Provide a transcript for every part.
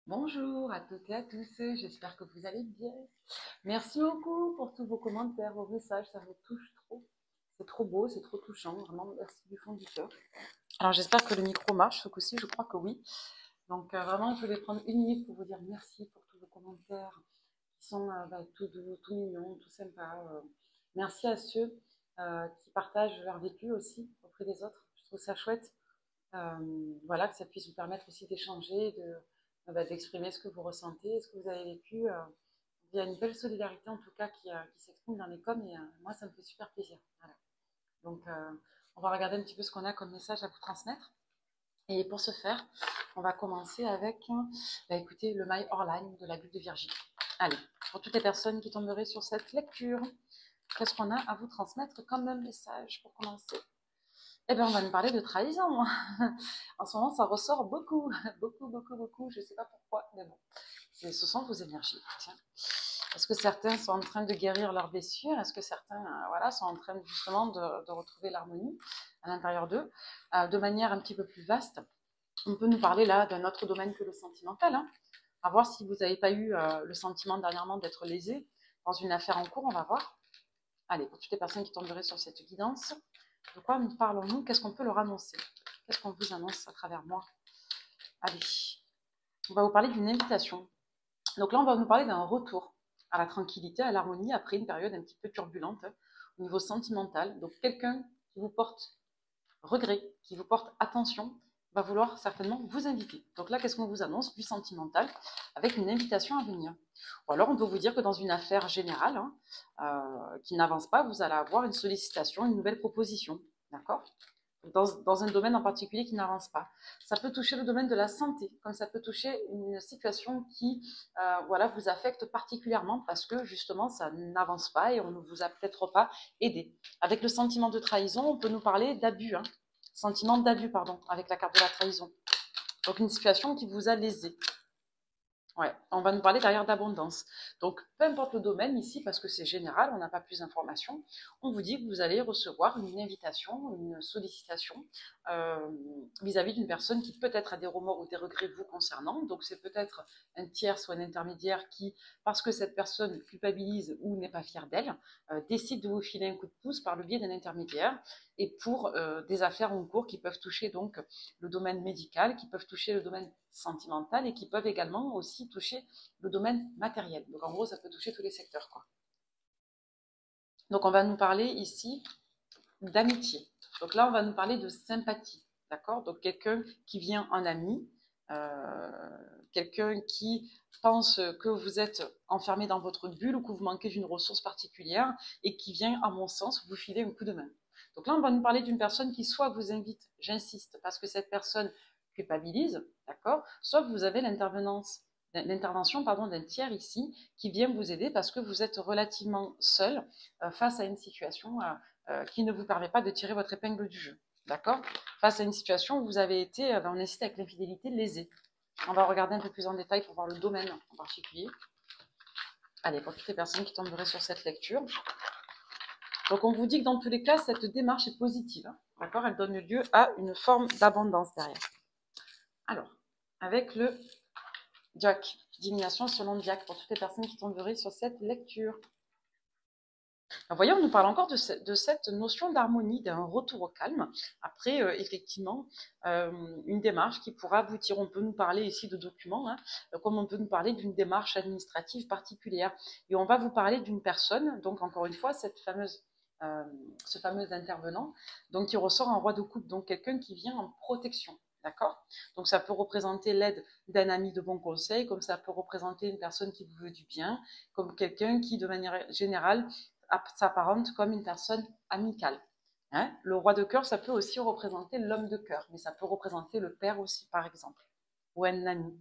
Bonjour à toutes et à tous, j'espère que vous allez bien. Merci beaucoup pour tous vos commentaires, vos messages, ça me touche trop. C'est trop beau, c'est trop touchant, vraiment merci du fond du cœur. Alors j'espère que le micro marche, ce coup-ci je crois que oui. Donc vraiment je voulais prendre une minute pour vous dire merci pour tous vos commentaires qui sont tout doux, tout mignons, tout sympas. Merci à ceux qui partagent leur vécu aussi auprès des autres, je trouve ça chouette. Voilà, que ça puisse vous permettre aussi d'échanger, d'exprimer ce que vous ressentez, ce que vous avez vécu. Il y a une belle solidarité en tout cas qui s'exprime dans les coms et moi ça me fait super plaisir. Voilà. Donc on va regarder un petit peu ce qu'on a comme message à vous transmettre. Et pour ce faire, on va commencer avec écoutez, le mail Orline de la bulle de Virginie. Allez, pour toutes les personnes qui tomberaient sur cette lecture, qu'est-ce qu'on a à vous transmettre comme message pour commencer? Eh bien, on va nous parler de trahison. En ce moment, ça ressort beaucoup, beaucoup, beaucoup, beaucoup. Je ne sais pas pourquoi, mais bon, ce sont vos énergies. Tiens. Est-ce que certains sont en train de guérir leurs blessures? Est-ce que certains voilà, sont en train justement de retrouver l'harmonie à l'intérieur d'eux de manière un petit peu plus vaste? On peut nous parler là d'un autre domaine que le sentimental. Hein. À voir si vous n'avez pas eu le sentiment dernièrement d'être lésé dans une affaire en cours, on va voir. Allez, pour toutes les personnes qui tomberaient sur cette guidance, de quoi nous parlons-nous? Qu'est-ce qu'on peut leur annoncer? Qu'est-ce qu'on vous annonce à travers moi? Allez, on va vous parler d'une invitation. Donc là, on va nous parler d'un retour à la tranquillité, à l'harmonie, après une période un petit peu turbulente au niveau sentimental. Donc quelqu'un qui vous porte regret, qui vous porte attention, va vouloir certainement vous inviter. Donc là, qu'est-ce qu'on vous annonce? Du sentimental, avec une invitation à venir. Ou alors, on peut vous dire que dans une affaire générale qui n'avance pas, vous allez avoir une sollicitation, une nouvelle proposition. D'accord? Dans un domaine en particulier qui n'avance pas. Ça peut toucher le domaine de la santé, comme ça peut toucher une situation qui voilà, vous affecte particulièrement parce que justement ça n'avance pas et on ne vous a peut-être pas aidé. Avec le sentiment de trahison, on peut nous parler d'abus, hein. Sentiment d'abus, pardon, avec la carte de la trahison. Donc une situation qui vous a lésé. Ouais, on va nous parler derrière d'abondance. Donc, peu importe le domaine ici, parce que c'est général, on n'a pas plus d'informations, on vous dit que vous allez recevoir une invitation, une sollicitation euh, vis-à-vis d'une personne qui peut-être a des remords ou des regrets vous concernant. Donc, c'est peut-être un tiers, soit un intermédiaire qui, parce que cette personne culpabilise ou n'est pas fière d'elle, décide de vous filer un coup de pouce par le biais d'un intermédiaire et pour des affaires en cours qui peuvent toucher donc le domaine médical, qui peuvent toucher le domaine sentimental et qui peuvent également aussi toucher le domaine matériel. Donc en gros, ça peut toucher tous les secteurs, quoi. Donc on va nous parler ici d'amitié. Donc là, on va nous parler de sympathie, d'accord? Donc quelqu'un qui vient en ami, quelqu'un qui pense que vous êtes enfermé dans votre bulle ou que vous manquez d'une ressource particulière et qui vient, à mon sens, vous filer un coup de main. Donc là, on va nous parler d'une personne qui soit vous invite, j'insiste, parce que cette personne culpabilise, d'accord? Soit vous avez l'intervention d'un tiers ici qui vient vous aider parce que vous êtes relativement seul face à une situation qui ne vous permet pas de tirer votre épingle du jeu. D'accord? Face à une situation où vous avez été, on est cité avec l'infidélité, lésé. On va regarder un peu plus en détail pour voir le domaine en particulier. Allez, pour toutes les personnes qui tomberaient sur cette lecture. Donc on vous dit que dans tous les cas, cette démarche est positive. D'accord? Elle donne lieu à une forme d'abondance derrière. Alors, avec le Jack, divination selon Jack, pour toutes les personnes qui tomberaient sur cette lecture. Vous voyez, on nous parle encore de cette notion d'harmonie, d'un retour au calme. Après, effectivement, une démarche qui pourra aboutir. On peut nous parler ici de documents, hein, comme on peut nous parler d'une démarche administrative particulière. Et on va vous parler d'une personne, donc encore une fois, ce fameux intervenant, donc qui ressort en roi de coupe, donc quelqu'un qui vient en protection. D'accord? Donc ça peut représenter l'aide d'un ami de bon conseil, comme ça peut représenter une personne qui vous veut du bien, comme quelqu'un qui, de manière générale, s'apparente comme une personne amicale. Hein? Le roi de cœur, ça peut aussi représenter l'homme de cœur, mais ça peut représenter le père aussi, par exemple, ou un ami.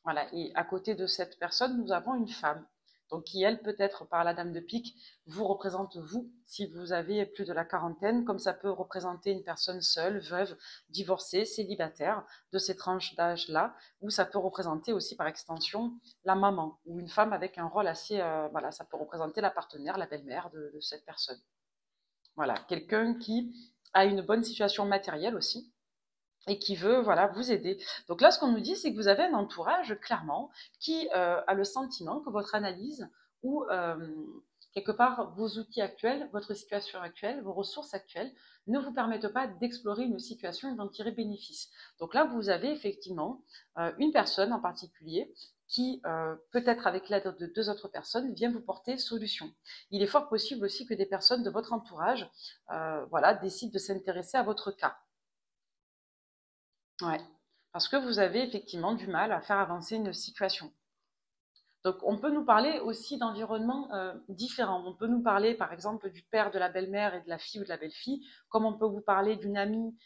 Voilà. Et à côté de cette personne, nous avons une femme, donc qui, elle, peut-être par la dame de pique, vous représente vous, si vous avez plus de la quarantaine, comme ça peut représenter une personne seule, veuve, divorcée, célibataire, de ces tranches d'âge-là, ou ça peut représenter aussi par extension la maman, ou une femme avec un rôle assez, voilà, ça peut représenter la partenaire, la belle-mère de cette personne. Voilà, quelqu'un qui a une bonne situation matérielle aussi, et qui veut voilà, vous aider. Donc là, ce qu'on nous dit, c'est que vous avez un entourage, clairement, qui a le sentiment que votre analyse ou quelque part vos outils actuels, votre situation actuelle, vos ressources actuelles ne vous permettent pas d'explorer une situation et d'en tirer bénéfice. Donc là, vous avez effectivement une personne en particulier qui, peut-être avec l'aide de 2 autres personnes, vient vous porter solution. Il est fort possible aussi que des personnes de votre entourage voilà, décident de s'intéresser à votre cas. Ouais, parce que vous avez effectivement du mal à faire avancer une situation. Donc, on peut nous parler aussi d'environnements différents. On peut nous parler, par exemple, du père, de la belle-mère et de la fille ou de la belle-fille, comme on peut vous parler d'une amie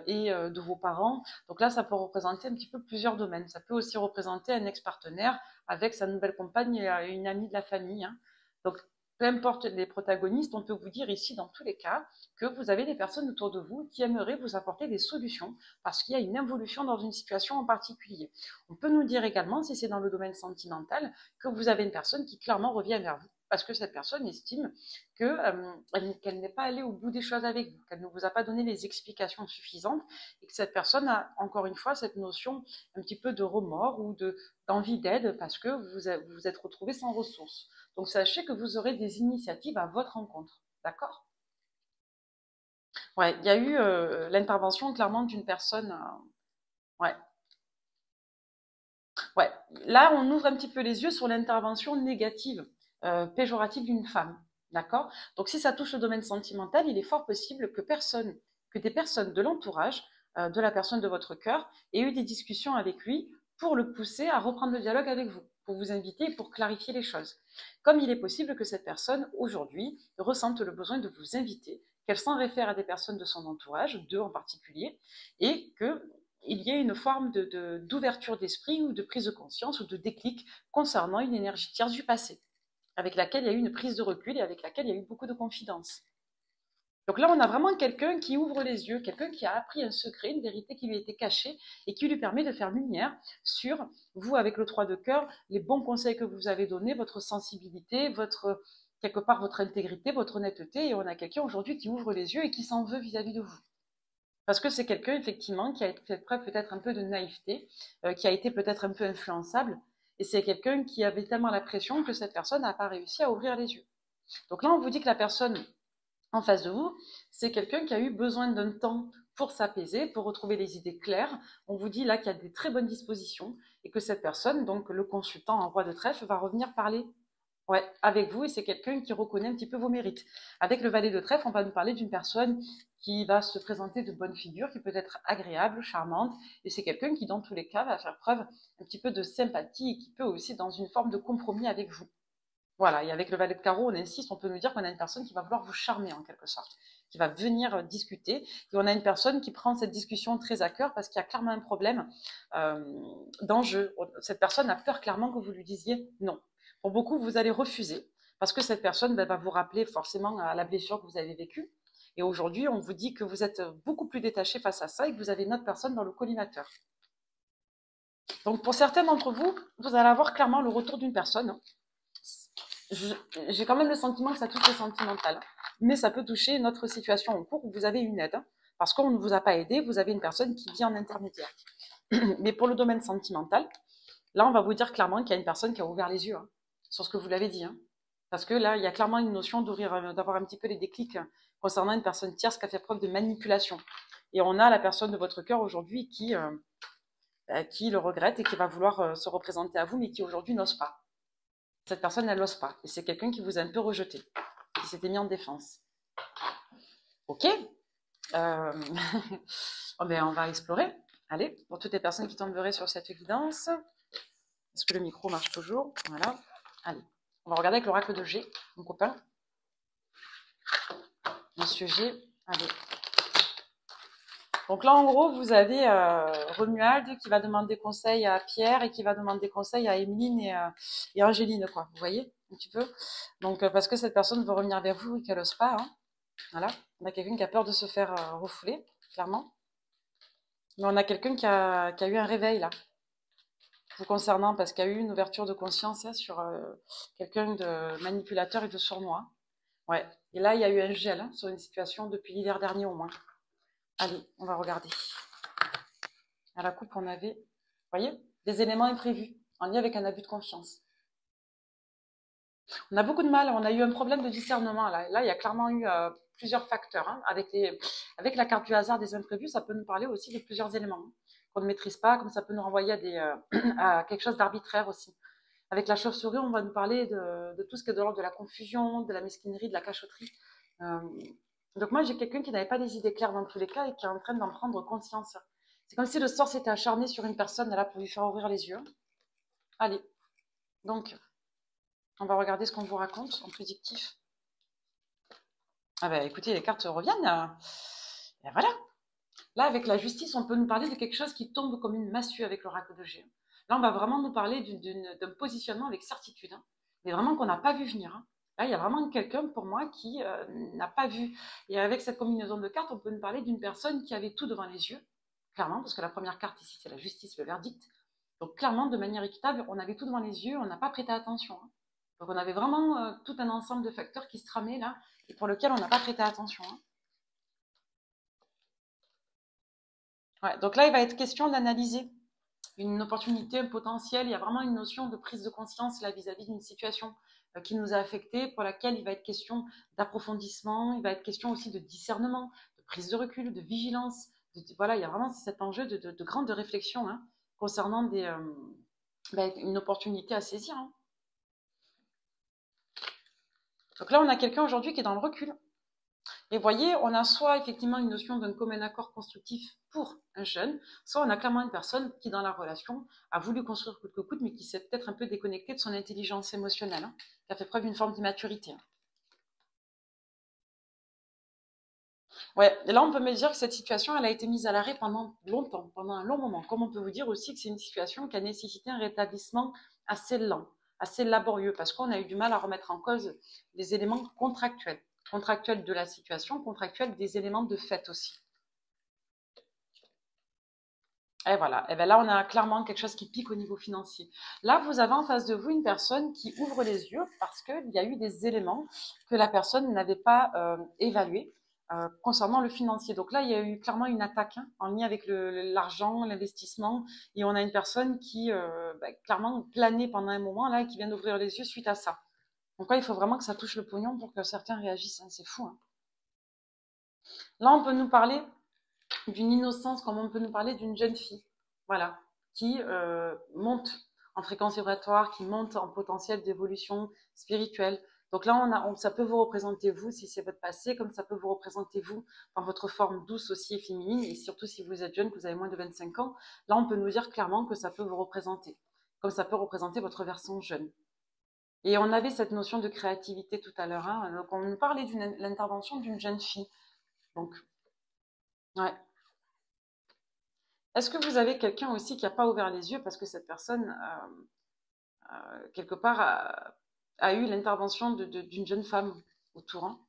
et de vos parents. Donc là, ça peut représenter un petit peu plusieurs domaines. Ça peut aussi représenter un ex-partenaire avec sa nouvelle compagne et une amie de la famille, hein. Donc, peu importe les protagonistes, on peut vous dire ici, dans tous les cas, que vous avez des personnes autour de vous qui aimeraient vous apporter des solutions parce qu'il y a une évolution dans une situation en particulier. On peut nous dire également, si c'est dans le domaine sentimental, que vous avez une personne qui clairement revient vers vous parce que cette personne estime qu'elle n'est pas allée au bout des choses avec vous, qu'elle ne vous a pas donné les explications suffisantes et que cette personne a encore une fois cette notion un petit peu de remords ou d'envie d'aide parce que vous vous êtes retrouvé sans ressources. Donc sachez que vous aurez des initiatives à votre rencontre, d'accord? Ouais, il y a eu l'intervention clairement d'une personne. Ouais, ouais. Là, on ouvre un petit peu les yeux sur l'intervention négative, péjorative d'une femme. D'accord? Donc, si ça touche le domaine sentimental, il est fort possible que des personnes de l'entourage de la personne de votre cœur aient eu des discussions avec lui pour le pousser à reprendre le dialogue avec vous, pour vous inviter et pour clarifier les choses. Comme il est possible que cette personne, aujourd'hui, ressente le besoin de vous inviter, qu'elle s'en réfère à des personnes de son entourage, deux en particulier, et que il y ait une forme d'ouverture d'esprit ou de prise de conscience ou de déclic concernant une énergie tierce du passé, avec laquelle il y a eu une prise de recul et avec laquelle il y a eu beaucoup de confidence. Donc là, on a vraiment quelqu'un qui ouvre les yeux, quelqu'un qui a appris un secret, une vérité qui lui était cachée et qui lui permet de faire lumière sur vous, avec le 3 de cœur, les bons conseils que vous avez donnés, votre sensibilité, quelque part votre intégrité, votre honnêteté. Et on a quelqu'un aujourd'hui qui ouvre les yeux et qui s'en veut vis-à-vis de vous. Parce que c'est quelqu'un, effectivement, qui a fait preuve peut-être un peu de naïveté, qui a été peut-être un peu influençable, et c'est quelqu'un qui avait tellement la pression que cette personne n'a pas réussi à ouvrir les yeux. Donc là, on vous dit que la personne en face de vous, c'est quelqu'un qui a eu besoin d'un temps pour s'apaiser, pour retrouver les idées claires. On vous dit là qu'il y a des très bonnes dispositions, et que cette personne, donc le consultant en roi de trèfle, va revenir parler, ouais, avec vous, et c'est quelqu'un qui reconnaît un petit peu vos mérites. Avec le valet de trèfle, on va nous parler d'une personne qui va se présenter de bonne figure, qui peut être agréable, charmante, et c'est quelqu'un qui, dans tous les cas, va faire preuve un petit peu de sympathie et qui peut aussi dans une forme de compromis avec vous. Voilà, et avec le valet de carreau, on insiste, on peut nous dire qu'on a une personne qui va vouloir vous charmer en quelque sorte, qui va venir discuter, et on a une personne qui prend cette discussion très à cœur parce qu'il y a clairement un problème d'enjeu. Cette personne a peur clairement que vous lui disiez non. Pour beaucoup, vous allez refuser parce que cette personne va vous rappeler forcément à la blessure que vous avez vécue. Et aujourd'hui, on vous dit que vous êtes beaucoup plus détaché face à ça et que vous avez une autre personne dans le collimateur. Donc pour certains d'entre vous, vous allez avoir clairement le retour d'une personne. J'ai quand même le sentiment que ça touche le sentimental, mais ça peut toucher notre situation en cours où vous avez une aide, parce qu'on ne vous a pas aidé, vous avez une personne qui vit en intermédiaire. Mais pour le domaine sentimental, là, on va vous dire clairement qu'il y a une personne qui a ouvert les yeux sur ce que vous l'avez dit. Parce que là, il y a clairement une notion d'avoir un petit peu les déclics concernant une personne tierce qui a fait preuve de manipulation. Et on a la personne de votre cœur aujourd'hui qui le regrette et qui va vouloir se représenter à vous, mais qui aujourd'hui n'ose pas. Cette personne, elle n'ose pas. Et c'est quelqu'un qui vous a un peu rejeté, qui s'était mis en défense. Ok. Oh ben, on va explorer. Allez, pour toutes les personnes qui tomberaient sur cette évidence. Est-ce que le micro marche toujours? Voilà. Allez, on va regarder avec l'oracle de G, mon copain. Monsieur G. Allez. Donc là, en gros, vous avez Romuald qui va demander conseil à Pierre et qui va demander conseil à Emeline et Angéline, quoi. Vous voyez un petit peu. Donc, parce que cette personne veut revenir vers vous et qu'elle n'ose pas. Voilà. On a quelqu'un qui a peur de se faire refouler, clairement. Mais on a quelqu'un qui a eu un réveil, là, vous concernant, parce qu'il y a eu une ouverture de conscience sur quelqu'un de manipulateur et de sournois. Ouais. Et là, il y a eu un gel sur une situation depuis l'hiver dernier au moins. Allez, on va regarder. À la coupe, on avait, vous voyez, des éléments imprévus en lien avec un abus de confiance. On a beaucoup de mal, on a eu un problème de discernement là. Là, il y a clairement eu plusieurs facteurs. Hein. Avec la carte du hasard des imprévus, ça peut nous parler aussi de plusieurs éléments hein, qu'on ne maîtrise pas, comme ça peut nous renvoyer à quelque chose d'arbitraire aussi. Avec la chauve-souris, on va nous parler de tout ce qui est de l'ordre de la confusion, de la mesquinerie, de la cachotterie. Donc moi, j'ai quelqu'un qui n'avait pas des idées claires dans tous les cas et qui est en train d'en prendre conscience. C'est comme si le sort s'était acharné sur une personne là pour lui faire ouvrir les yeux. Allez, donc, on va regarder ce qu'on vous raconte en prédictif. Ah ben écoutez, les cartes reviennent. Et voilà. Là, avec la justice, on peut nous parler de quelque chose qui tombe comme une massue avec l'oracle de G. Là, on va vraiment nous parler d'un positionnement avec certitude, hein, mais vraiment qu'on n'a pas vu venir. Hein. Là, il y a vraiment quelqu'un pour moi qui n'a pas vu. Et avec cette combinaison de cartes, on peut nous parler d'une personne qui avait tout devant les yeux, clairement, parce que la première carte ici, c'est la justice, le verdict. Donc clairement, de manière équitable, on avait tout devant les yeux, on n'a pas prêté attention. Hein. Donc on avait vraiment tout un ensemble de facteurs qui se tramaient là, et pour lesquels on n'a pas prêté attention. Hein. Ouais, donc là, il va être question d'analyser une opportunité, un potentiel. Il y a vraiment une notion de prise de conscience là vis-à-vis d'une situation qui nous a affectés, pour laquelle il va être question d'approfondissement, il va être question aussi de discernement, de prise de recul, de vigilance. Voilà, il y a vraiment cet enjeu de grande réflexion hein, concernant une opportunité à saisir. Hein. Donc là, on a quelqu'un aujourd'hui qui est dans le recul. Et vous voyez, on a soit effectivement une notion d'un commun accord constructif pour un jeune, soit on a clairement une personne qui, dans la relation, a voulu construire coûte que coûte, mais qui s'est peut-être un peu déconnectée de son intelligence émotionnelle, hein, qui a fait preuve d'une forme d'immaturité. Hein. Ouais, et là on peut me dire que cette situation, elle a été mise à l'arrêt pendant longtemps, pendant un long moment. Comme on peut vous dire aussi que c'est une situation qui a nécessité un rétablissement assez lent, assez laborieux, parce qu'on a eu du mal à remettre en cause les éléments contractuels de la situation, contractuels des éléments de fait aussi. Et voilà, et bien là on a clairement quelque chose qui pique au niveau financier. Là vous avez en face de vous une personne qui ouvre les yeux parce qu'il y a eu des éléments que la personne n'avait pas évalués concernant le financier. Donc là il y a eu clairement une attaque hein, en lien avec l'argent, l'investissement, et on a une personne qui clairement planait pendant un moment là et qui vient d'ouvrir les yeux suite à ça. Donc là il faut vraiment que ça touche le pognon pour que certains réagissent, hein, c'est fou. Hein. Là on peut nous parler d'une innocence, comme on peut nous parler d'une jeune fille, voilà, qui monte en fréquence vibratoire, qui monte en potentiel d'évolution spirituelle. Donc là, ça peut vous représenter vous, si c'est votre passé, comme ça peut vous représenter vous dans votre forme douce aussi et féminine, et surtout si vous êtes jeune, que vous avez moins de 25 ans, là on peut nous dire clairement que ça peut vous représenter, comme ça peut représenter votre version jeune. Et on avait cette notion de créativité tout à l'heure, hein, donc on nous parlait de l'intervention d'une jeune fille. Donc, ouais. Est-ce que vous avez quelqu'un aussi qui n'a pas ouvert les yeux parce que cette personne, quelque part, a eu l'intervention d'une jeune femme autour hein.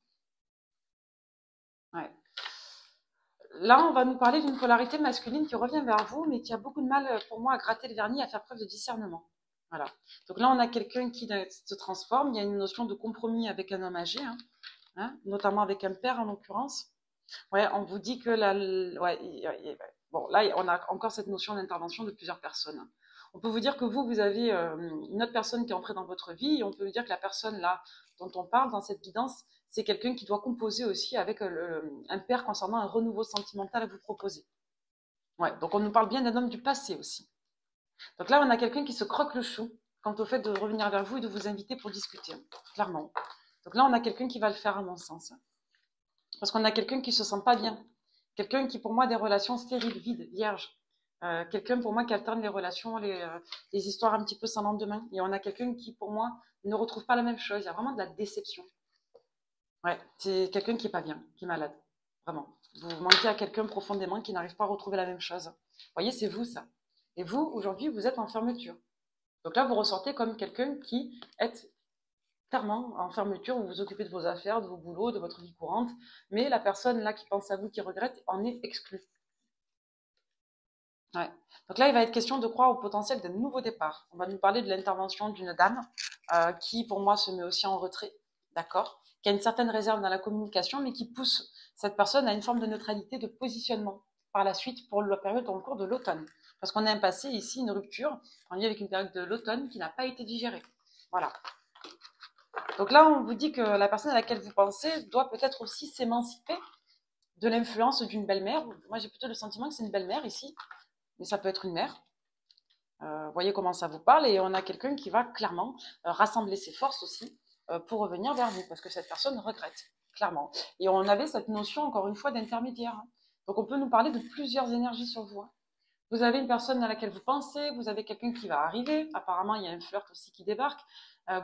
Ouais. Là, on va nous parler d'une polarité masculine qui revient vers vous, mais qui a beaucoup de mal, pour moi, à gratter le vernis, à faire preuve de discernement. Voilà. Donc là, on a quelqu'un qui se transforme. Il y a une notion de compromis avec un homme âgé, hein, notamment avec un père en l'occurrence. Ouais, on vous dit que bon, là, on a encore cette notion d'intervention de plusieurs personnes. On peut vous dire que vous avez une autre personne qui est entrée dans votre vie, et on peut vous dire que la personne là dont on parle dans cette guidance, c'est quelqu'un qui doit composer aussi avec un père concernant un renouveau sentimental à vous proposer. Ouais, donc on nous parle bien d'un homme du passé aussi. Donc là, on a quelqu'un qui se croque le chou quant au fait de revenir vers vous et de vous inviter pour discuter, clairement. Donc là, on a quelqu'un qui va le faire à mon sens. Parce qu'on a quelqu'un qui se sent pas bien. Quelqu'un qui, pour moi, a des relations stériles, vides, vierges. Quelqu'un, pour moi, qui alterne les relations, les histoires un petit peu sans lendemain. Et on a quelqu'un qui, pour moi, ne retrouve pas la même chose. Il y a vraiment de la déception. Ouais, c'est quelqu'un qui est pas bien, qui est malade. Vraiment. Vous manquez à quelqu'un profondément qui n'arrive pas à retrouver la même chose. Vous voyez, c'est vous, ça. Et vous, aujourd'hui, vous êtes en fermeture. Donc là, vous ressortez comme quelqu'un qui est clairement en fermeture, vous vous occupez de vos affaires, de vos boulots, de votre vie courante, mais la personne là qui pense à vous, qui regrette, en est exclue. Ouais. Donc là, il va être question de croire au potentiel d'un nouveau départ. On va nous parler de l'intervention d'une dame qui, pour moi, se met aussi en retrait, d'accord, qui a une certaine réserve dans la communication, mais qui pousse cette personne à une forme de neutralité, de positionnement par la suite pour la période en cours de l'automne. Parce qu'on a un passé ici, une rupture, en lien avec une période de l'automne qui n'a pas été digérée. Voilà. Donc là, on vous dit que la personne à laquelle vous pensez doit peut-être aussi s'émanciper de l'influence d'une belle-mère. Moi, j'ai plutôt le sentiment que c'est une belle-mère ici, mais ça peut être une mère. Voyez comment ça vous parle, et on a quelqu'un qui va clairement rassembler ses forces aussi pour revenir vers vous, parce que cette personne regrette, clairement. Et on avait cette notion, encore une fois, d'intermédiaire. Hein. Donc on peut nous parler de plusieurs énergies sur vous. Hein. Vous avez une personne à laquelle vous pensez, vous avez quelqu'un qui va arriver, apparemment il y a un flirt aussi qui débarque,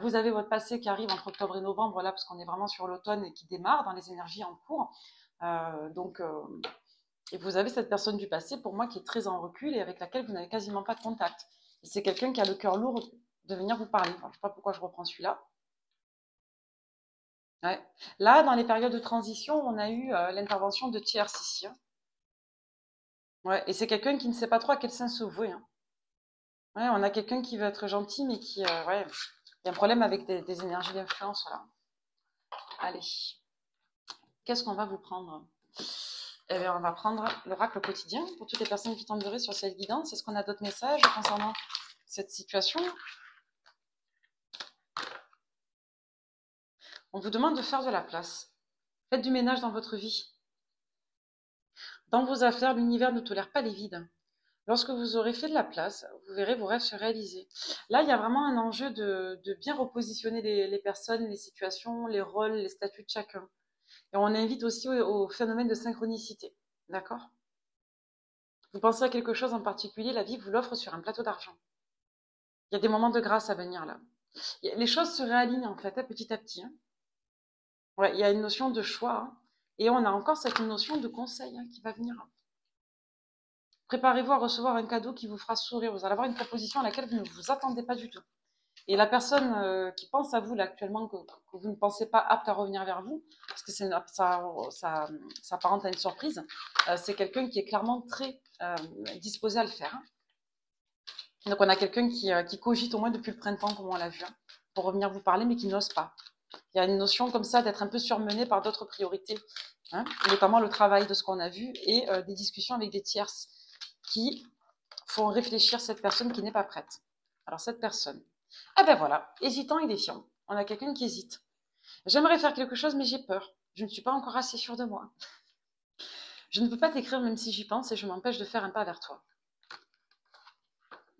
vous avez votre passé qui arrive entre octobre et novembre, là, parce qu'on est vraiment sur l'automne et qui démarre dans les énergies en cours. Et vous avez cette personne du passé, pour moi, qui est très en recul et avec laquelle vous n'avez quasiment pas de contact. Et c'est quelqu'un qui a le cœur lourd de venir vous parler. Alors, je ne sais pas pourquoi je reprends celui-là. Ouais. Là, dans les périodes de transition, on a eu l'intervention de tiers ici. Hein. Ouais. Et c'est quelqu'un qui ne sait pas trop à quel sens se vouer. Hein. Ouais, on a quelqu'un qui veut être gentil, mais qui... ouais, il y a un problème avec des énergies d'influence, là. Allez. Qu'est-ce qu'on va vous prendre? Eh bien, on va prendre l'oracle quotidien pour toutes les personnes qui tomberaient sur cette guidance. Est-ce qu'on a d'autres messages concernant cette situation? On vous demande de faire de la place. Faites du ménage dans votre vie. Dans vos affaires, l'univers ne tolère pas les vides. Lorsque vous aurez fait de la place, vous verrez vos rêves se réaliser. Là, il y a vraiment un enjeu de bien repositionner les personnes, les situations, les rôles, les statuts de chacun. Et on invite aussi au phénomène de synchronicité. D'accord? Vous pensez à quelque chose en particulier, la vie vous l'offre sur un plateau d'argent. Il y a des moments de grâce à venir là. Les choses se réalignent en fait, petit à petit. Hein. Ouais, il y a une notion de choix. Hein. Et on a encore cette notion de conseil qui va venir. Préparez-vous à recevoir un cadeau qui vous fera sourire. Vous allez avoir une proposition à laquelle vous ne vous attendez pas du tout. Et la personne qui pense à vous là actuellement, que vous ne pensez pas apte à revenir vers vous, parce que ça apparente à une surprise, c'est quelqu'un qui est clairement très disposé à le faire. Hein. Donc on a quelqu'un qui cogite au moins depuis le printemps, comme on l'a vu, hein, pour revenir vous parler, mais qui n'ose pas. Il y a une notion comme ça d'être un peu surmené par d'autres priorités, hein, notamment le travail de ce qu'on a vu et des discussions avec des tierces qui font réfléchir cette personne qui n'est pas prête. Alors cette personne, ah ben voilà, hésitant et défiant. On a quelqu'un qui hésite. J'aimerais faire quelque chose, mais j'ai peur. Je ne suis pas encore assez sûre de moi. Je ne peux pas t'écrire même si j'y pense et je m'empêche de faire un pas vers toi.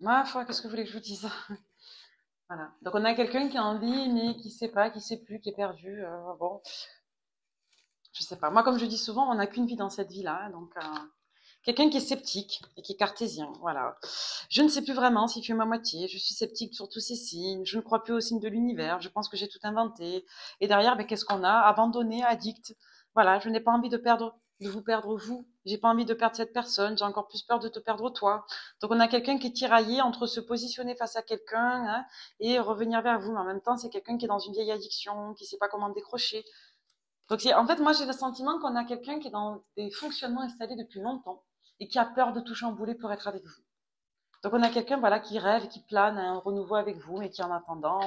Ma foi, qu'est-ce que vous voulez que je vous dise? Voilà. Donc on a quelqu'un qui a envie, mais qui ne sait pas, qui ne sait plus, qui est perdu. Bon, je sais pas. Moi, comme je dis souvent, on n'a qu'une vie dans cette vie-là. Hein, donc, quelqu'un qui est sceptique et qui est cartésien. Voilà. Je ne sais plus vraiment si tu es ma moitié. Je suis sceptique sur tous ces signes. Je ne crois plus aux signes de l'univers. Je pense que j'ai tout inventé. Et derrière, ben, qu'est-ce qu'on a? Abandonné, addict. Voilà. Je n'ai pas envie de vous perdre vous. J'ai pas envie de perdre cette personne. J'ai encore plus peur de te perdre toi. Donc, on a quelqu'un qui est tiraillé entre se positionner face à quelqu'un hein, et revenir vers vous. Mais en même temps, c'est quelqu'un qui est dans une vieille addiction, qui ne sait pas comment décrocher. Donc, en fait, moi, j'ai le sentiment qu'on a quelqu'un qui est dans des fonctionnements installés depuis longtemps et qui a peur de tout chambouler pour être avec vous. Donc, on a quelqu'un voilà, qui rêve, qui plane un renouveau avec vous, mais qui, en attendant,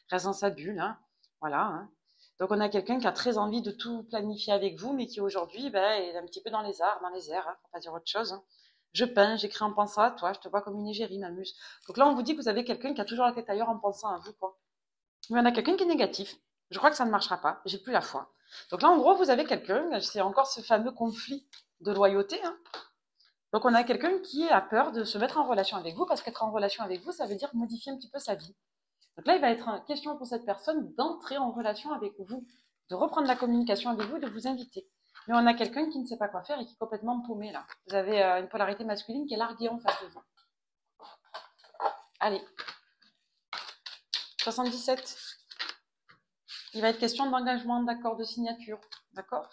reste dans sa bulle. Hein. Voilà. Hein. Donc, on a quelqu'un qui a très envie de tout planifier avec vous, mais qui, aujourd'hui, est un petit peu dans les arts, dans les airs, hein, pour pas dire autre chose. Hein. Je peins, j'écris en pensant à toi, je te vois comme une égérie, m'amuse. Donc là, on vous dit que vous avez quelqu'un qui a toujours la tête ailleurs en pensant à vous, quoi. Mais on a quelqu'un qui est négatif. Je crois que ça ne marchera pas. J'ai plus la foi. Donc là, en gros, vous avez quelqu'un, c'est encore ce fameux conflit de loyauté. Hein. Donc on a quelqu'un qui a peur de se mettre en relation avec vous, parce qu'être en relation avec vous, ça veut dire modifier un petit peu sa vie. Donc là, il va être question pour cette personne d'entrer en relation avec vous, de reprendre la communication avec vous, de vous inviter. Mais on a quelqu'un qui ne sait pas quoi faire et qui est complètement paumé là. Vous avez une polarité masculine qui est larguée en face de vous. Allez. 77. Il va être question d'engagement, d'accord, de signature. D'accord?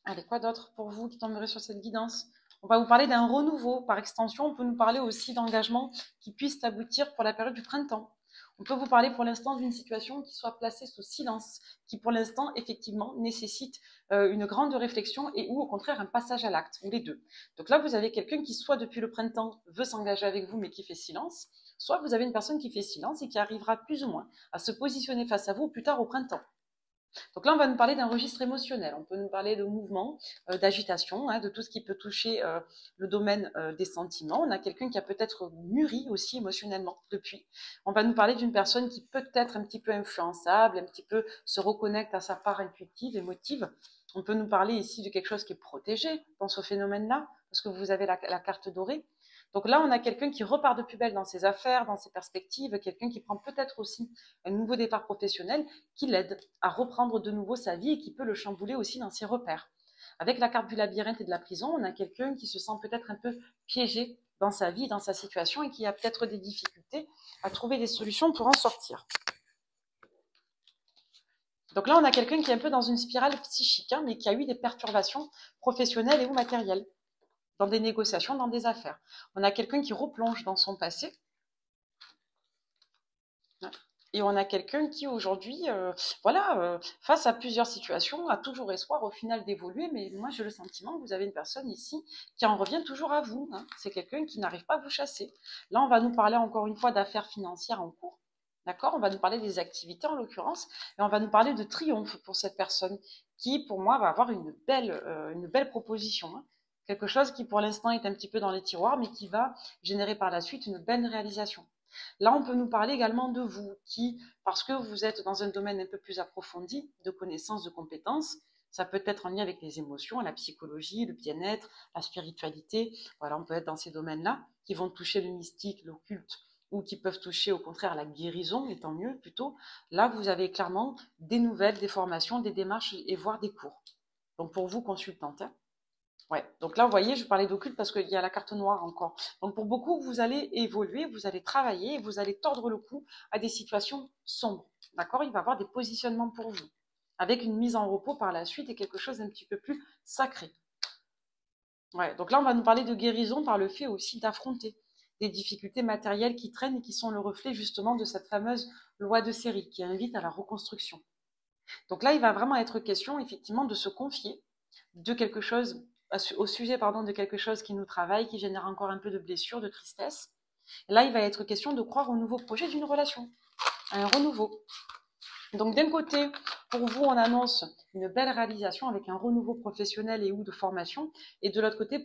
Allez, quoi d'autre pour vous qui tomberez sur cette guidance? On va vous parler d'un renouveau. Par extension, on peut nous parler aussi d'engagement qui puisse aboutir pour la période du printemps. On peut vous parler pour l'instant d'une situation qui soit placée sous silence, qui pour l'instant, effectivement, nécessite une grande réflexion et ou au contraire un passage à l'acte, ou les deux. Donc là, vous avez quelqu'un qui soit depuis le printemps veut s'engager avec vous mais qui fait silence, soit vous avez une personne qui fait silence et qui arrivera plus ou moins à se positionner face à vous plus tard au printemps. Donc là, on va nous parler d'un registre émotionnel. On peut nous parler de mouvement, d'agitation, de tout ce qui peut toucher le domaine des sentiments. On a quelqu'un qui a peut-être mûri aussi émotionnellement depuis. On va nous parler d'une personne qui peut être un petit peu influençable, un petit peu se reconnecte à sa part intuitive, émotive. On peut nous parler ici de quelque chose qui est protégé dans ce phénomène-là, parce que vous avez la carte dorée. Donc là, on a quelqu'un qui repart de plus belle dans ses affaires, dans ses perspectives, quelqu'un qui prend peut-être aussi un nouveau départ professionnel qui l'aide à reprendre de nouveau sa vie et qui peut le chambouler aussi dans ses repères. Avec la carte du labyrinthe et de la prison, on a quelqu'un qui se sent peut-être un peu piégé dans sa vie, dans sa situation et qui a peut-être des difficultés à trouver des solutions pour en sortir. Donc là, on a quelqu'un qui est un peu dans une spirale psychique, mais qui a eu des perturbations professionnelles et ou matérielles, dans des négociations, dans des affaires. On a quelqu'un qui replonge dans son passé. Et on a quelqu'un qui aujourd'hui, face à plusieurs situations, a toujours espoir au final d'évoluer. Mais moi, j'ai le sentiment que vous avez une personne ici qui en revient toujours à vous. C'est quelqu'un qui n'arrive pas à vous chasser. Là, on va nous parler encore une fois d'affaires financières en cours. D'accord? On va nous parler des activités en l'occurrence. Et on va nous parler de triomphe pour cette personne qui, pour moi, va avoir une belle proposition. Quelque chose qui, pour l'instant, est un petit peu dans les tiroirs, mais qui va générer par la suite une belle réalisation. Là, on peut nous parler également de vous, qui, parce que vous êtes dans un domaine un peu plus approfondi de connaissances, de compétences, ça peut être en lien avec les émotions, la psychologie, le bien-être, la spiritualité. Voilà, on peut être dans ces domaines-là qui vont toucher le mystique, l'occulte, ou qui peuvent toucher au contraire la guérison, et tant mieux plutôt. Là, vous avez clairement des nouvelles, des formations, des démarches et voire des cours. Donc pour vous, consultante, ouais, donc là, vous voyez, je parlais d'occulte parce qu'il y a la carte noire encore. Donc pour beaucoup, vous allez évoluer, vous allez travailler, vous allez tordre le cou à des situations sombres. D'accord? Il va y avoir des positionnements pour vous, avec une mise en repos par la suite et quelque chose d'un petit peu plus sacré. Ouais, donc là, on va nous parler de guérison par le fait aussi d'affronter des difficultés matérielles qui traînent et qui sont le reflet justement de cette fameuse loi de série qui invite à la reconstruction. Donc là, il va vraiment être question effectivement de se confier de quelque chose, au sujet de quelque chose qui nous travaille, qui génère encore un peu de blessure, de tristesse. Et là, il va être question de croire au nouveau projet d'une relation, à un renouveau. Donc d'un côté, pour vous, on annonce une belle réalisation avec un renouveau professionnel et ou de formation. Et de l'autre côté,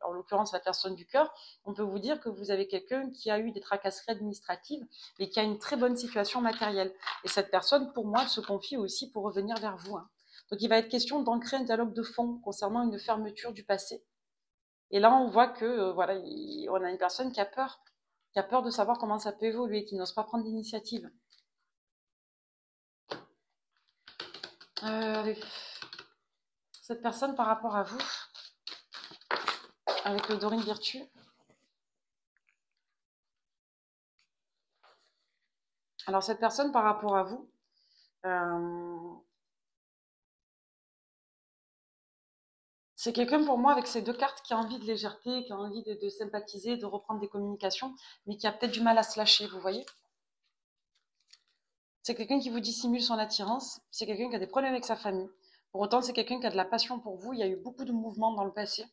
en l'occurrence la personne du cœur, on peut vous dire que vous avez quelqu'un qui a eu des tracasseries administratives et qui a une très bonne situation matérielle. Et cette personne, pour moi, se confie aussi pour revenir vers vous. Donc il va être question d'ancrer un dialogue de fond concernant une fermeture du passé. Et là, on voit que on a une personne qui a peur de savoir comment ça peut évoluer, qui n'ose pas prendre l'initiative. Avec cette personne par rapport à vous, avec le Dorine Virtue. Alors cette personne par rapport à vous, c'est quelqu'un pour moi avec ces deux cartes qui a envie de légèreté, qui a envie de sympathiser, de reprendre des communications, mais qui a peut-être du mal à se lâcher, vous voyez? C'est quelqu'un qui vous dissimule son attirance, c'est quelqu'un qui a des problèmes avec sa famille. Pour autant, c'est quelqu'un qui a de la passion pour vous, il y a eu beaucoup de mouvements dans le passé.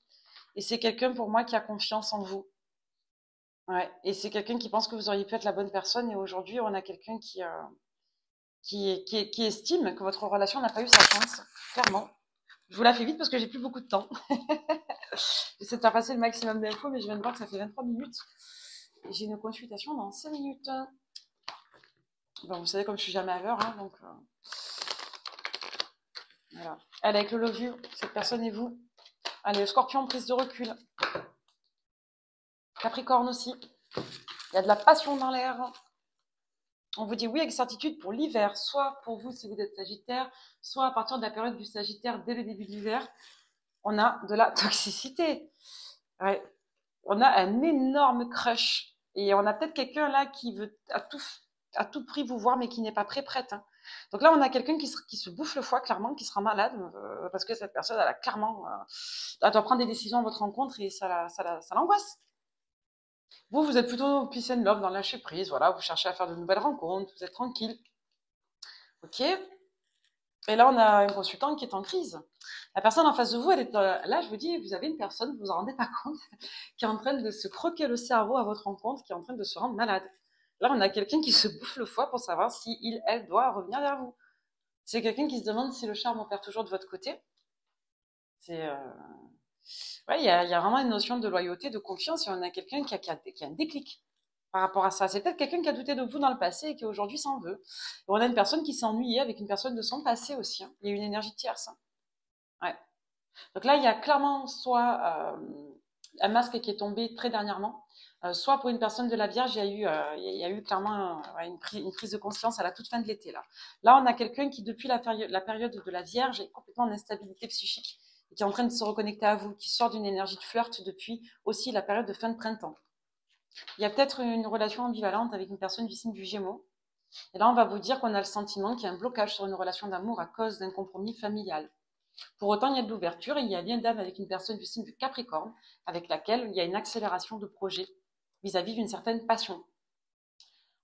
Et c'est quelqu'un pour moi qui a confiance en vous. Ouais. Et c'est quelqu'un qui pense que vous auriez pu être la bonne personne. Et aujourd'hui, on a quelqu'un qui estime que votre relation n'a pas eu sa chance, clairement. Je vous la fais vite parce que j'ai plus beaucoup de temps. J'essaie de faire passer le maximum d'infos, mais je viens de voir que ça fait 23 minutes. Et j'ai une consultation dans 5 minutes. Bon, vous savez, comme je suis jamais à l'heure, donc voilà. Allez, avec le love you, cette personne et vous. Allez, le scorpion, prise de recul. Capricorne aussi. Il y a de la passion dans l'air. On vous dit oui avec certitude pour l'hiver, soit pour vous si vous êtes Sagittaire, soit à partir de la période du Sagittaire dès le début de l'hiver, on a de la toxicité. Ouais. On a un énorme crush. Et on a peut-être quelqu'un là qui veut à tout prix vous voir, mais qui n'est pas prête. Donc là, on a quelqu'un qui se bouffe le foie, clairement, qui sera malade, parce que cette personne, elle a clairement, elle doit prendre des décisions à votre rencontre et ça l'angoisse. Vous êtes plutôt peace and love, dans le lâcher prise, voilà, vous cherchez à faire de nouvelles rencontres, vous êtes tranquille. Ok. Et là, on a une consultante qui est en crise. La personne en face de vous, elle est là, je vous dis, vous avez une personne, vous vous en rendez pas compte, qui est en train de se croquer le cerveau à votre rencontre, qui est en train de se rendre malade. Là, on a quelqu'un qui se bouffe le foie pour savoir si elle doit revenir vers vous. C'est quelqu'un qui se demande si le charme opère toujours de votre côté. C'est... Ouais, il y a vraiment une notion de loyauté, de confiance, et on a quelqu'un qui a un déclic par rapport à ça. C'est peut-être quelqu'un qui a douté de vous dans le passé et qui aujourd'hui s'en veut. Et on a une personne qui s'est ennuyée avec une personne de son passé aussi. Hein. Il y a une énergie tierce. Hein. Ouais. Donc là, il y a clairement soit un masque qui est tombé très dernièrement, soit pour une personne de la Vierge, il y a eu clairement une prise de conscience à la toute fin de l'été. Là, on a quelqu'un qui, depuis la période de la Vierge, est complètement en instabilité psychique et qui est en train de se reconnecter à vous, qui sort d'une énergie de flirt depuis aussi la période de fin de printemps. Il y a peut-être une relation ambivalente avec une personne du signe du Gémeaux. Et là, on va vous dire qu'on a le sentiment qu'il y a un blocage sur une relation d'amour à cause d'un compromis familial. Pour autant, il y a de l'ouverture et il y a lien d'âme avec une personne du signe du Capricorne, avec laquelle il y a une accélération de projet vis-à-vis d'une certaine passion.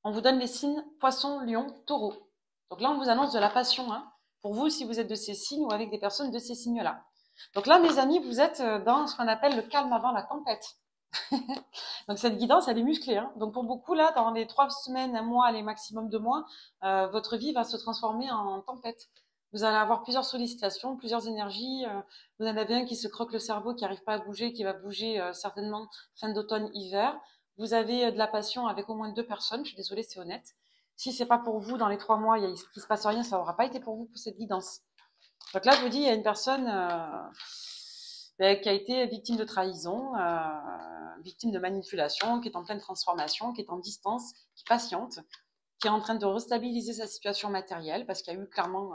On vous donne les signes Poisson, Lion, Taureau. Donc là, on vous annonce de la passion, hein, pour vous si vous êtes de ces signes ou avec des personnes de ces signes-là. Donc là, mes amis, vous êtes dans ce qu'on appelle le calme avant la tempête. Donc cette guidance, elle est musclée. Hein. Donc pour beaucoup, là, dans les 3 semaines, un mois, les maximum 2 mois, votre vie va se transformer en tempête. Vous allez avoir plusieurs sollicitations, plusieurs énergies. Vous en avez un qui se croque le cerveau, qui n'arrive pas à bouger, qui va bouger certainement fin d'automne, hiver. Vous avez de la passion avec au moins 2 personnes. Je suis désolée, c'est honnête. Si c'est pas pour vous dans les 3 mois, il ne se passe rien, ça n'aura pas été pour vous pour cette guidance. Donc là, je vous dis, il y a une personne qui a été victime de trahison, victime de manipulation, qui est en pleine transformation, qui est en distance, qui patiente, qui est en train de restabiliser sa situation matérielle parce qu'il y a eu clairement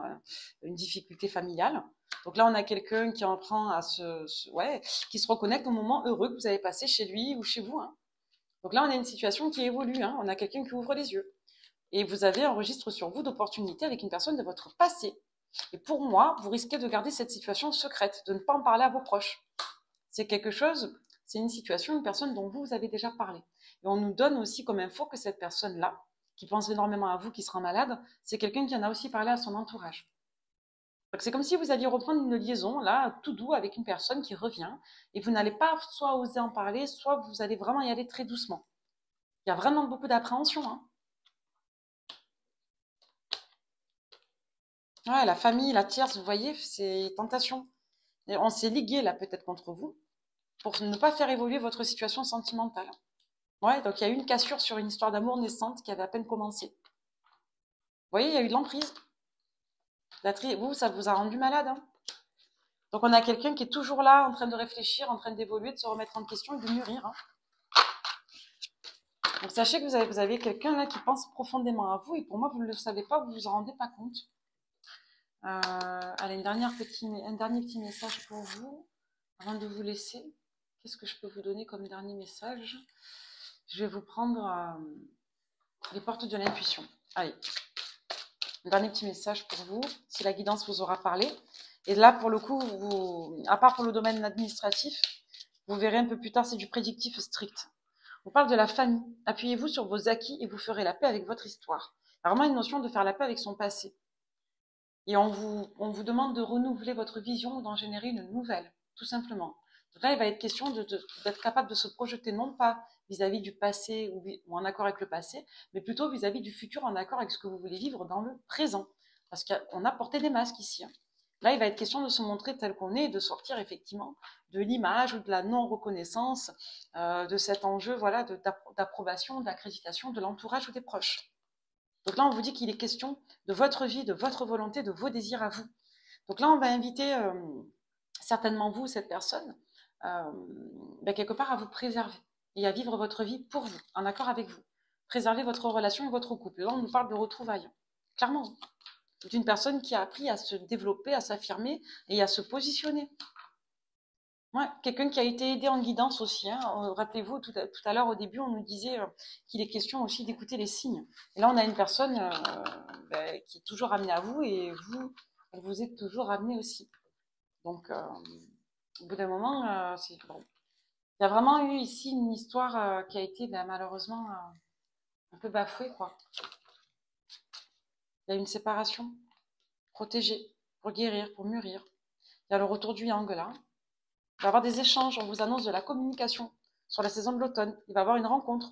une difficulté familiale. Donc là, on a quelqu'un qui en prend à qui se reconnecte au moment heureux que vous avez passé chez lui ou chez vous. Hein. Donc là, on a une situation qui évolue. Hein. On a quelqu'un qui ouvre les yeux. Et vous avez un registre sur vous d'opportunités avec une personne de votre passé. Et pour moi, vous risquez de garder cette situation secrète, de ne pas en parler à vos proches. C'est quelque chose, c'est une situation, une personne dont vous avez déjà parlé. Et on nous donne aussi comme info que cette personne-là, qui pense énormément à vous, qui sera malade, c'est quelqu'un qui en a aussi parlé à son entourage. Donc c'est comme si vous alliez reprendre une liaison, là, tout doux, avec une personne qui revient, et vous n'allez pas soit oser en parler, soit vous allez vraiment y aller très doucement. Il y a vraiment beaucoup d'appréhension, hein. Ouais, la famille, la tierce, vous voyez, c'est tentation. Et on s'est ligué là peut-être contre vous pour ne pas faire évoluer votre situation sentimentale. Ouais, donc il y a eu une cassure sur une histoire d'amour naissante qui avait à peine commencé. Vous voyez, il y a eu de l'emprise. Vous, ça vous a rendu malade. Hein. Donc on a quelqu'un qui est toujours là, en train de réfléchir, en train d'évoluer, de se remettre en question et de mûrir. Hein. Donc sachez que vous avez quelqu'un là qui pense profondément à vous et pour moi, vous ne le savez pas, vous ne vous en rendez pas compte. Allez, un dernier petit message pour vous, avant de vous laisser. Qu'est-ce que je peux vous donner comme dernier message? Je vais vous prendre les portes de l'intuition. Allez, un dernier petit message pour vous, si la guidance vous aura parlé. Et là, pour le coup, à part pour le domaine administratif, vous verrez un peu plus tard, c'est du prédictif strict. On parle de la famille. Appuyez-vous sur vos acquis et vous ferez la paix avec votre histoire. Il y a vraiment une notion de faire la paix avec son passé. Et on vous demande de renouveler votre vision ou d'en générer une nouvelle, tout simplement. Donc là, il va être question d'être capable de se projeter non pas vis-à-vis du passé ou en accord avec le passé, mais plutôt vis-à-vis du futur en accord avec ce que vous voulez vivre dans le présent. Parce qu'on a porté des masques ici. Hein. Là, il va être question de se montrer tel qu'on est et de sortir effectivement de l'image ou de la non-reconnaissance, de cet enjeu voilà, d'approbation, d'accréditation de l'entourage ou des proches. Donc là, on vous dit qu'il est question de votre vie, de votre volonté, de vos désirs à vous. Donc là, on va inviter certainement vous, cette personne, quelque part à vous préserver et à vivre votre vie pour vous, en accord avec vous. Préserver votre relation et votre couple. Là, on nous parle de retrouvailles. Clairement. C'est une personne qui a appris à se développer, à s'affirmer et à se positionner. Ouais, quelqu'un qui a été aidé en guidance aussi. Hein. Rappelez-vous, tout à l'heure, au début, on nous disait qu'il est question aussi d'écouter les signes. Et là, on a une personne qui est toujours ramenée à vous et vous êtes toujours ramené aussi. Donc, au bout d'un moment, c'est bon. Il y a vraiment eu ici une histoire qui a été malheureusement un peu bafouée, quoi. Il y a une séparation protégée pour guérir, pour mûrir. Il y a le retour du yang là. Il va y avoir des échanges, on vous annonce de la communication sur la saison de l'automne. Il va y avoir une rencontre.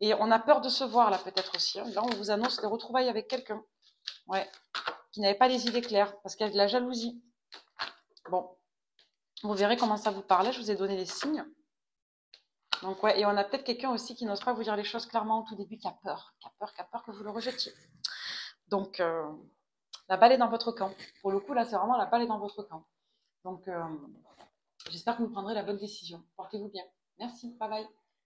Et on a peur de se voir là peut-être aussi. Hein. Là, on vous annonce des retrouvailles avec quelqu'un. Ouais. qui n'avait pas les idées claires, parce qu'il y a de la jalousie. Bon, vous verrez comment ça vous parlait, je vous ai donné les signes. Donc ouais, et on a peut-être quelqu'un aussi qui n'ose pas vous dire les choses clairement au tout début, qui a peur que vous le rejetiez. Donc, la balle est dans votre camp. Pour le coup, là, c'est vraiment la balle est dans votre camp. Donc, j'espère que vous prendrez la bonne décision. Portez-vous bien. Merci, bye bye.